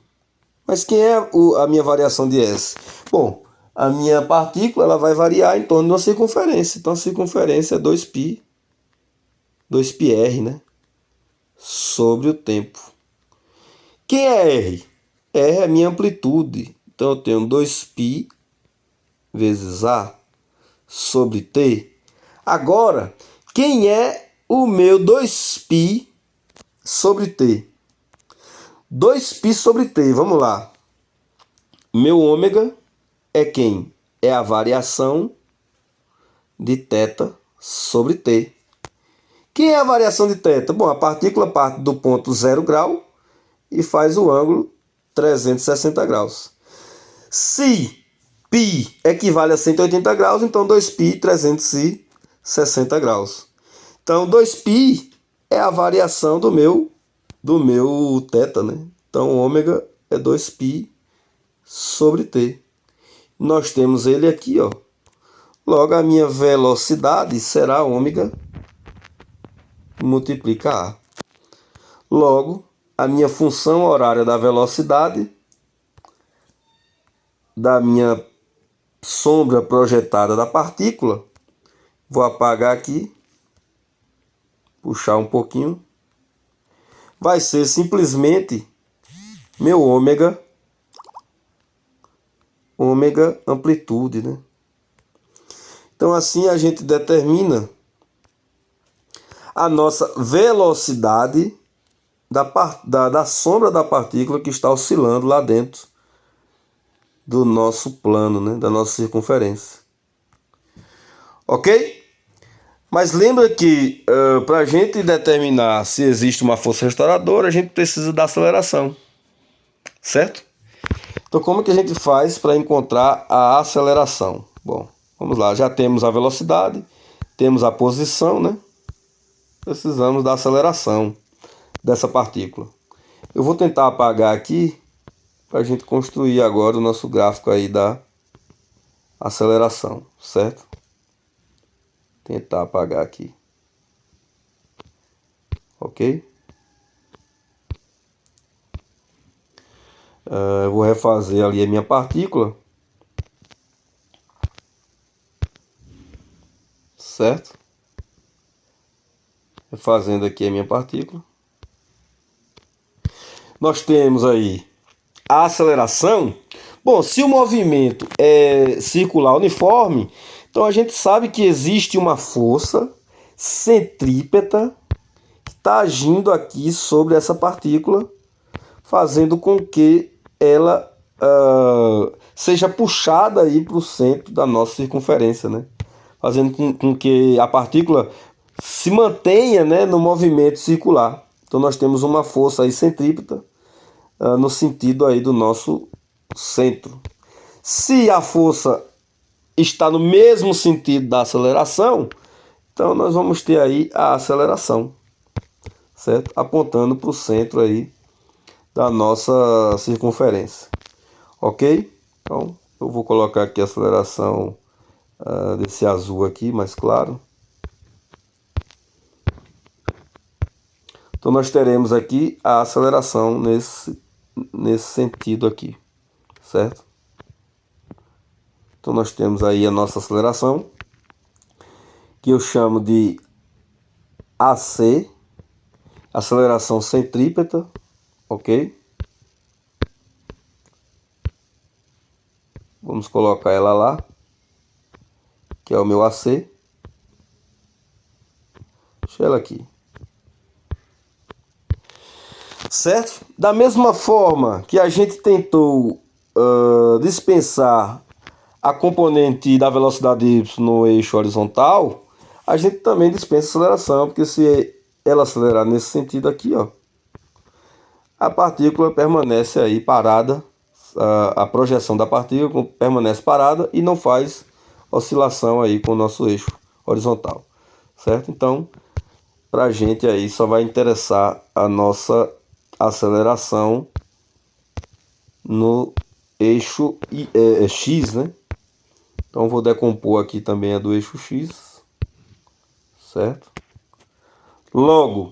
Mas quem é a minha variação de S? Bom, a minha partícula ela vai variar em torno de uma circunferência. Então a circunferência é 2π, 2πr, né? Sobre o tempo. Quem é R? R é a minha amplitude. Então eu tenho 2π vezes A sobre T. Agora, quem é o meu 2π sobre T? 2π sobre T, vamos lá. Meu ômega é quem? É a variação de θ sobre T. Quem é a variação de θ? Bom, a partícula parte do ponto 0 grau e faz o ângulo 360 graus. Se π equivale a 180 graus, então 2π 360 graus. Então 2π é a variação do meu θ, né? Então ômega é 2π sobre T. Nós temos ele aqui, ó. Logo, a minha velocidade será ômega multiplica A. Logo, a minha função horária da velocidade da minha sombra projetada da partícula, vou apagar aqui, puxar um pouquinho, vai ser simplesmente meu ômega amplitude, né? Então assim a gente determina a nossa velocidade da sombra da partícula que está oscilando lá dentro do nosso plano, né? Da nossa circunferência. Ok? Mas lembra que para a gente determinar se existe uma força restauradora, a gente precisa da aceleração, certo? Então como que a gente faz para encontrar a aceleração? Bom, vamos lá, já temos a velocidade, temos a posição, né? Precisamos da aceleração dessa partícula. Eu vou tentar apagar aqui para a gente construir agora o nosso gráfico aí da aceleração, certo? Tentar apagar aqui. Ok? Eu vou refazer ali a minha partícula, certo? Refazendo aqui a minha partícula. Nós temos aí a aceleração. Bom, se o movimento é circular uniforme, então a gente sabe que existe uma força centrípeta que está agindo aqui sobre essa partícula, fazendo com que ela seja puxada aí para o centro da nossa circunferência, né? Fazendo com que a partícula se mantenha, né, no movimento circular. Então nós temos uma força aí centrípeta no sentido aí do nosso centro. Se a força está no mesmo sentido da aceleração, então nós vamos ter aí a aceleração, certo? Apontando para o centro aí da nossa circunferência, ok? Então eu vou colocar aqui a aceleração desse azul aqui, mais claro. Então nós teremos aqui a aceleração nesse sentido aqui, certo? Então nós temos aí a nossa aceleração, que eu chamo de AC, aceleração centrípeta, ok? Vamos colocar ela lá, que é o meu AC. Deixa ela aqui. Certo? Da mesma forma que a gente tentou dispensar a componente da velocidade y no eixo horizontal, a gente também dispensa a aceleração, porque se ela acelerar nesse sentido aqui, ó, a partícula permanece aí parada, a projeção da partícula permanece parada e não faz oscilação aí com o nosso eixo horizontal, certo? Então, para a gente aí só vai interessar a nossa aceleração no eixo X, né? Então vou decompor aqui também a do eixo X, certo? Logo,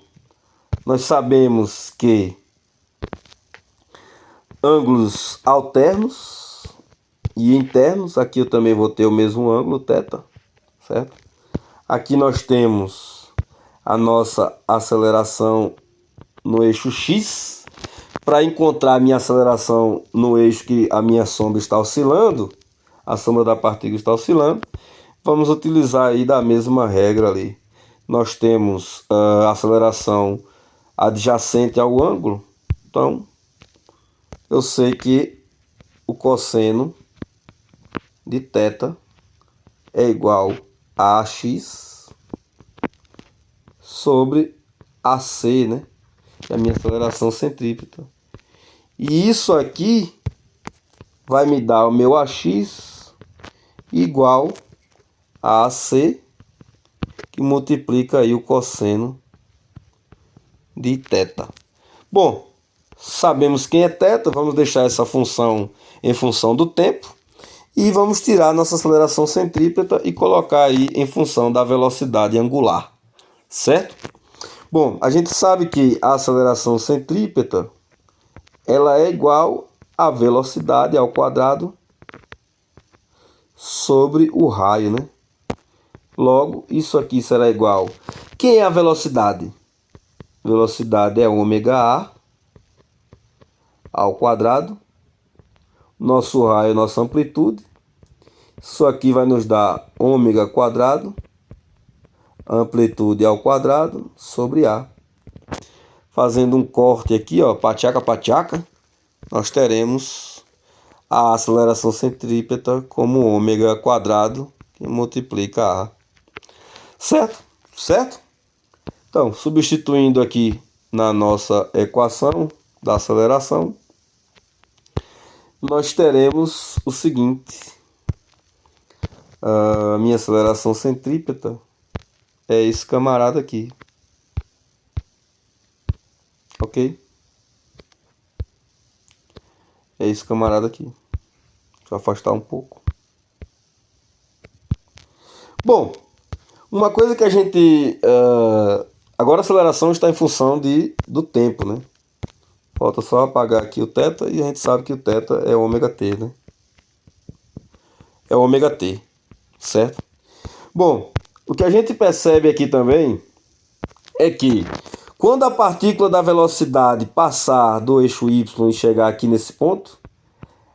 nós sabemos que ângulos alternos e internos, aqui eu também vou ter o mesmo ângulo, θ, certo? Aqui nós temos a nossa aceleração no eixo X. Para encontrar a minha aceleração no eixo que a minha sombra está oscilando, a sombra da partícula está oscilando, vamos utilizar aí da mesma regra ali. Nós temos a aceleração adjacente ao ângulo, então eu sei que o cosseno de θ é igual a AX sobre AC, né? Que é a minha aceleração centrípeta. E isso aqui vai me dar o meu AX igual a AC, que multiplica aí o cosseno de θ. Bom, sabemos quem é θ, vamos deixar essa função em função do tempo e vamos tirar nossa aceleração centrípeta e colocar aí em função da velocidade angular, certo? Bom, a gente sabe que a aceleração centrípeta ela é igual a velocidade ao quadrado sobre o raio, né? Logo, isso aqui será igual. Quem é a velocidade? Velocidade é ômega A ao quadrado. Nosso raio é nossa amplitude. Isso aqui vai nos dar ômega quadrado, amplitude ao quadrado, sobre A. Fazendo um corte aqui, ó, pachaca, pachaca, nós teremos a aceleração centrípeta como ômega quadrado, que multiplica A. Certo? Certo? Então, substituindo aqui na nossa equação da aceleração, nós teremos o seguinte: a minha aceleração centrípeta é esse camarada aqui, ok? É esse camarada aqui. Deixa eu afastar um pouco. Bom, uma coisa que a gente agora a aceleração está em função do tempo, né? Falta só apagar aqui o θ e a gente sabe que o θ é ômega t, né? É ômega t, certo? Bom, o que a gente percebe aqui também é que quando a partícula da velocidade passar do eixo y e chegar aqui nesse ponto,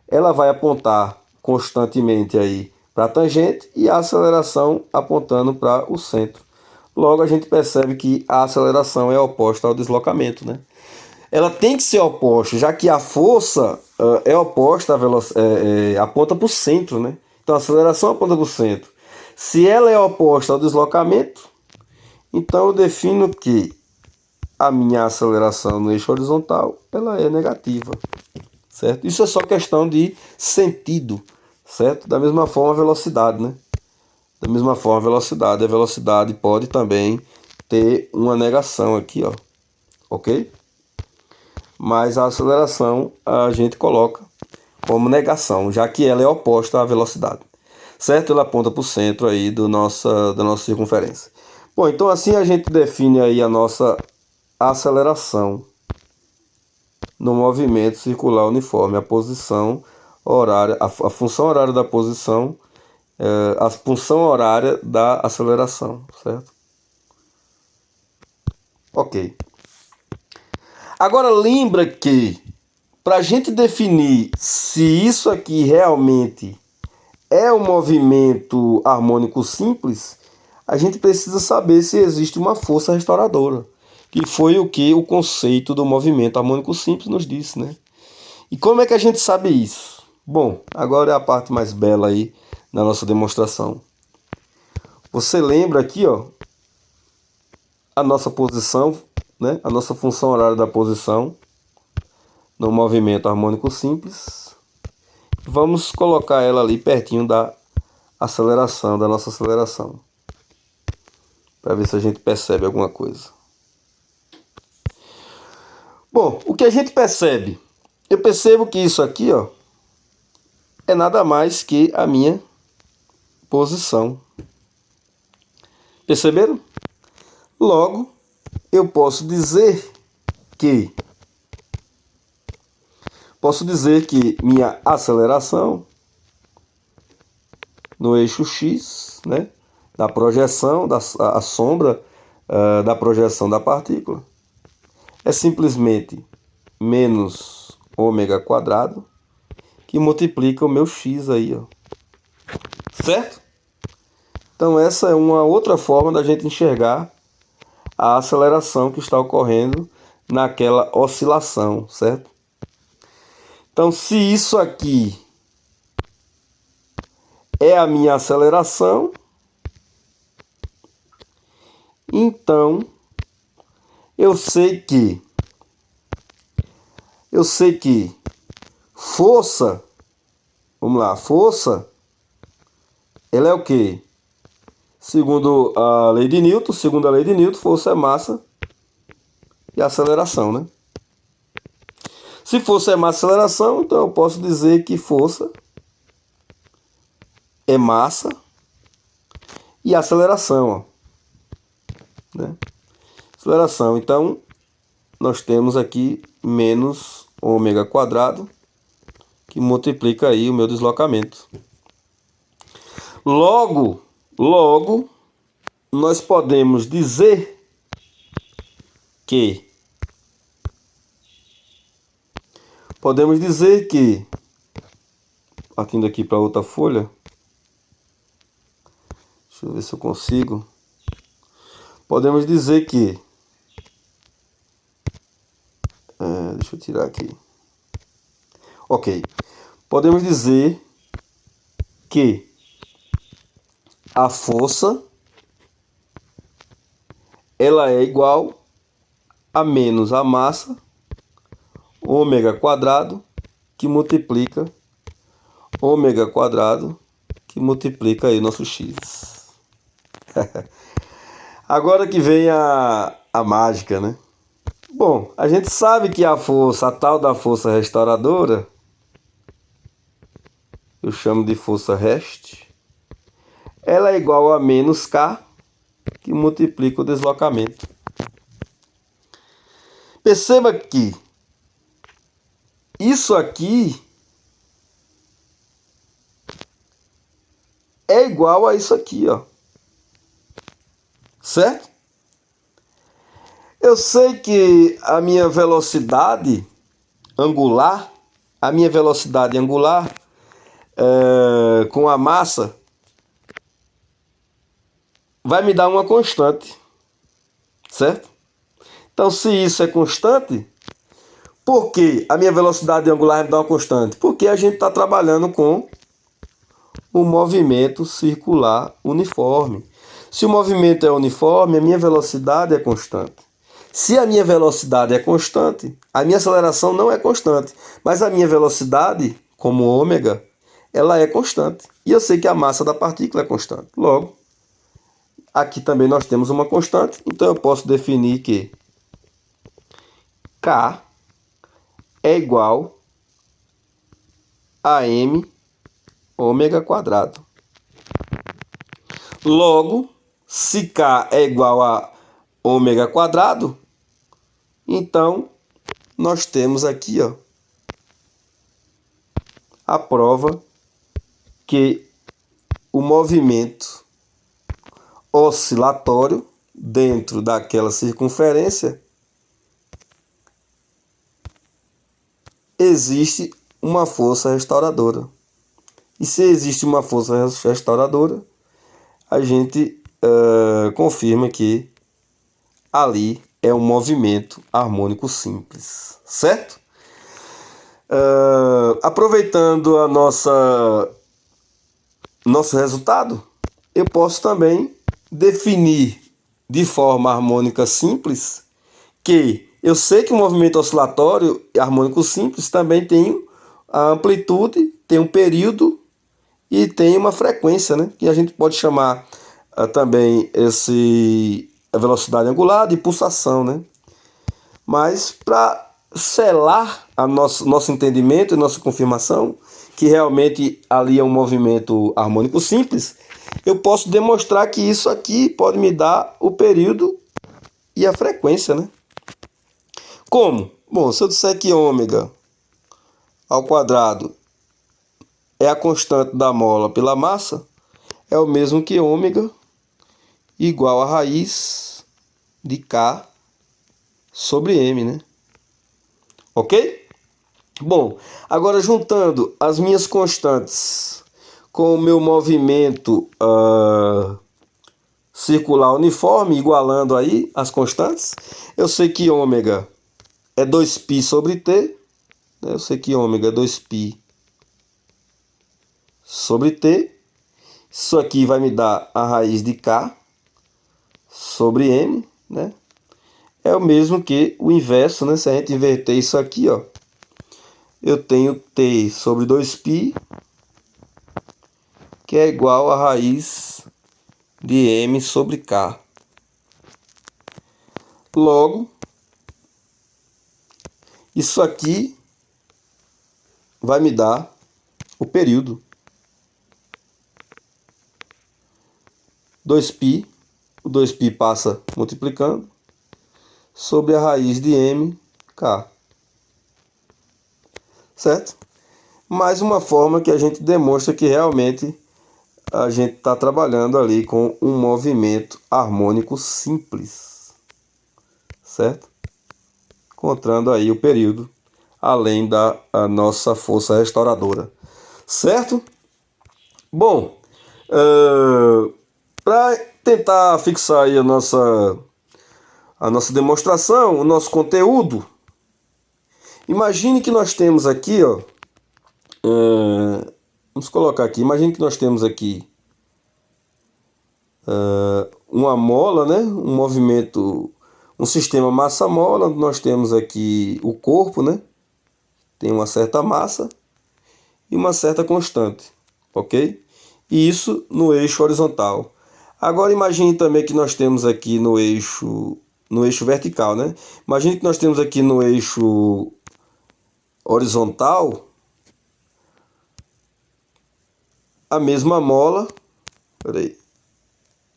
ela vai apontar constantemente aí para a tangente e a aceleração apontando para o centro. Logo a gente percebe que a aceleração é oposta ao deslocamento, né? Ela tem que ser oposta, já que a força é oposta à velocidade, aponta para o centro, né? Então a aceleração aponta para o centro. Se ela é oposta ao deslocamento, então eu defino que a minha aceleração no eixo horizontal ela é negativa, certo? Isso é só questão de sentido, certo? Da mesma forma a velocidade, né? Da mesma forma a velocidade pode também ter uma negação aqui, ó, ok? Mas a aceleração a gente coloca como negação, já que ela é oposta à velocidade, certo? Ela aponta para o centro aí da nossa circunferência. Bom, então assim a gente define aí a nossa aceleração no movimento circular uniforme, a posição horária, a função horária da posição, a função horária da aceleração, certo? Ok. Agora lembra que para a gente definir se isso aqui realmente é um movimento harmônico simples, a gente precisa saber se existe uma força restauradora, que foi o que o conceito do movimento harmônico simples nos disse, né? E como é que a gente sabe isso? Bom, agora é a parte mais bela aí da nossa demonstração. Você lembra aqui, ó, a nossa posição, né? A nossa função horária da posição no movimento harmônico simples. Vamos colocar ela ali pertinho da aceleração, da nossa aceleração, para ver se a gente percebe alguma coisa. Bom, o que a gente percebe? Eu percebo que isso aqui, ó, é nada mais que a minha posição. Perceberam? Logo, eu posso dizer que minha aceleração no eixo x, né, da projeção, a sombra da projeção da partícula, é simplesmente menos ômega quadrado, que multiplica o meu x aí, ó. Certo? Então essa é uma outra forma da gente enxergar a aceleração que está ocorrendo naquela oscilação, certo? Então se isso aqui é a minha aceleração, então eu sei que força, vamos lá, força, ela é o quê? Segundo a lei de Newton, força é massa e aceleração, né? Se força é massa e aceleração, então eu posso dizer que força é massa e aceleração, ó, né? Aceleração, então nós temos aqui menos ômega quadrado, que multiplica aí o meu deslocamento. Logo, nós podemos dizer que partindo aqui para outra folha, deixa eu ver se eu consigo. Podemos dizer que deixa eu tirar aqui. Ok. Podemos dizer que a força ela é igual a menos a massa ômega quadrado que multiplica ômega quadrado que multiplica aí nosso x. Agora que vem a mágica, né? Bom, a gente sabe que a força, a tal da força restauradora, eu chamo de força rest, ela é igual a menos K, que multiplica o deslocamento. Perceba que isso aqui é igual a isso aqui, ó. Certo? Eu sei que a minha velocidade angular, com a massa vai me dar uma constante, certo? Então, se isso é constante, por que a minha velocidade angular vai me dar uma constante? Porque a gente está trabalhando com o movimento circular uniforme. Se o movimento é uniforme, a minha velocidade é constante. Se a minha velocidade é constante, a minha aceleração não é constante, mas a minha velocidade, como ômega, ela é constante. E eu sei que a massa da partícula é constante. Logo, aqui também nós temos uma constante, então eu posso definir que K é igual a m ômega quadrado. Logo, se K é igual a ômega quadrado, então nós temos aqui, ó, a prova que o movimento oscilatório dentro daquela circunferência existe uma força restauradora. E se existe uma força restauradora, a gente confirma que ali é um movimento harmônico simples, certo? Aproveitando a nosso resultado, eu posso também definir de forma harmônica simples que eu sei que o movimento oscilatório harmônico simples também tem a amplitude, tem um período e tem uma frequência, né? Que a gente pode chamar também a velocidade angular de pulsação, né? Mas para selar nosso entendimento e nossa confirmação que realmente ali é um movimento harmônico simples, eu posso demonstrar que isso aqui pode me dar o período e a frequência, né? Como? Bom, se eu disser que ômega ao quadrado é a constante da mola pela massa, é o mesmo que ômega igual a raiz de K sobre M, né? Ok? Bom, agora juntando as minhas constantes com o meu movimento circular uniforme, igualando aí as constantes, eu sei que ômega é 2π sobre T, né? Eu sei que ômega é 2π sobre T. Isso aqui vai me dar a raiz de K sobre M, né? É o mesmo que o inverso, né? Se a gente inverter isso aqui, ó, eu tenho T sobre 2π, que é igual a raiz de M sobre K. Logo, isso aqui vai me dar o período. 2π, o 2π passa multiplicando, sobre a raiz de mk. Certo? Mais uma forma que a gente demonstra que realmente a gente está trabalhando ali com um movimento harmônico simples. Certo? Encontrando aí o período, além da nossa força restauradora. Certo? Bom, para tentar fixar aí a nossa demonstração, o nosso conteúdo, imagine que nós temos aqui, ó, vamos colocar aqui, imagine que nós temos aqui uma mola, né, um movimento, um sistema massa-mola, onde nós temos aqui o corpo, né, tem uma certa massa e uma certa constante, ok? E isso no eixo horizontal. Agora imagine também que nós temos aqui no eixo vertical, né? Imagine que nós temos aqui no eixo horizontal a mesma mola,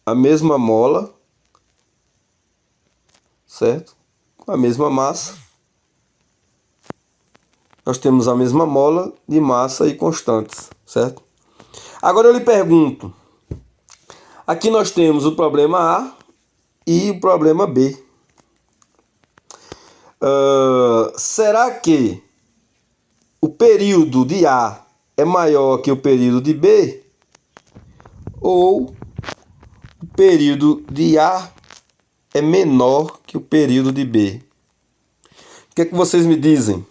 a mesma mola, certo? A mesma massa nós temos a mesma mola de massa e constantes, certo? Agora eu lhe pergunto, aqui nós temos o problema A e o problema B. Será que o período de A é maior que o período de B? Ou o período de A é menor que o período de B? O que é que vocês me dizem?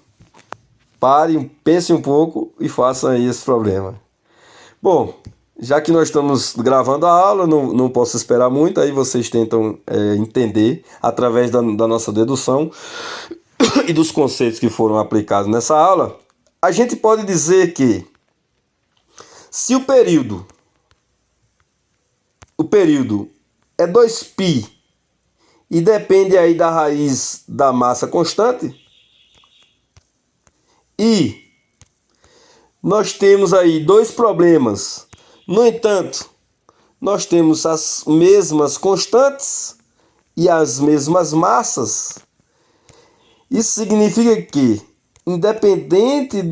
Parem, pensem um pouco e façam aí esse problema. Bom, já que nós estamos gravando a aula, não posso esperar muito, aí vocês tentam entender através da nossa dedução e dos conceitos que foram aplicados nessa aula. A gente pode dizer que se o período é 2π e depende aí da raiz da massa constante, e nós temos aí dois problemas. No entanto, nós temos as mesmas constantes e as mesmas massas. Isso significa que, independente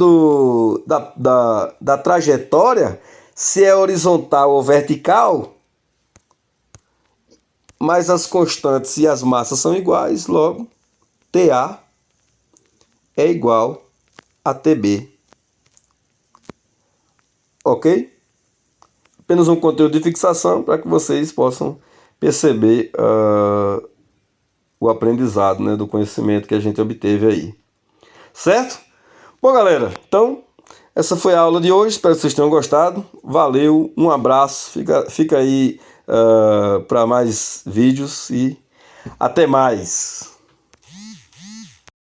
da trajetória, se é horizontal ou vertical, mas as constantes e as massas são iguais, logo, TA é igual a TB. Ok? Apenas um conteúdo de fixação para que vocês possam perceber o aprendizado, né, do conhecimento que a gente obteve aí. Certo? Bom, galera, então essa foi a aula de hoje. Espero que vocês tenham gostado. Valeu, um abraço. Fica aí para mais vídeos e até mais.